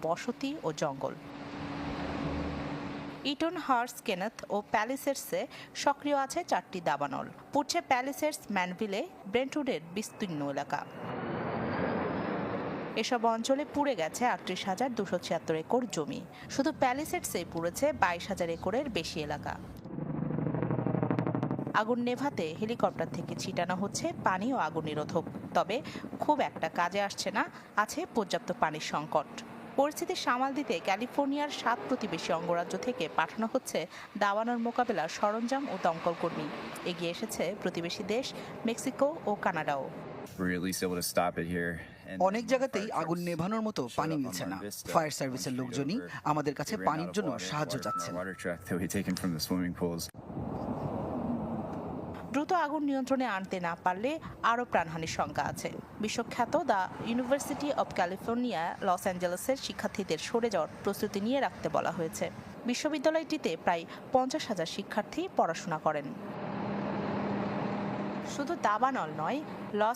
বসতি ও জঙ্গল। Eaton, hertz, Kenneth ও প্যালিসেডসে সক্রিয় আছে 4টি দাবানল। পুড়ছে প্যালিসেডস, ম্যানভিলে, ব্রেন্টউডের বিস্তীর্ণ এলাকা। এসব অঞ্চলে পুড়ে গেছে 38,276 একর জমি। শুধু প্যালিসেডসেই পুড়েছে 22,000 একরের বেশি এলাকা। আগুন নেভাতে হেলিকপ্টার থেকে ছিটানো হচ্ছে পানি ও আগুন নিরোধক, তবে খুব একটা কাজে আসছে না, আছে পর্যাপ্ত পানির সংকট। পরিস্থিতি সামাল দিতে ক্যালিফোর্নিয়ার 7 প্রতিবেশী অঙ্গরাজ্য থেকে পাঠানো হচ্ছে দাবানল মোকাবেলার সরঞ্জাম ও দমকল কর্মী। এগিয়ে এসেছে প্রতিবেশী দেশ মেক্সিকো ও কানাডাও। অনেক জায়গাতেই আগুন নেভানোর মতো পানি মিলছে না। ফায়ার সার্ভিসের লোকজনই আমাদের কাছে পানির জন্য সাহায্য চাচ্ছেন। দ্রুত আগুন নিয়ন্ত্রণে আনতে না পারলে আরও প্রাণহানির শঙ্কা আছে। বিশ্বখ্যাত the university of California Los অ্যাঞ্জেলেসের শিক্ষার্থীদের সরে যাওয়ার প্রস্তুতি নিয়ে রাখতে বলা হয়েছে। বিশ্ববিদ্যালয়টিতে প্রায় 50,000 শিক্ষার্থী পড়াশোনা করেন। শুধু দাবানল নয়, লস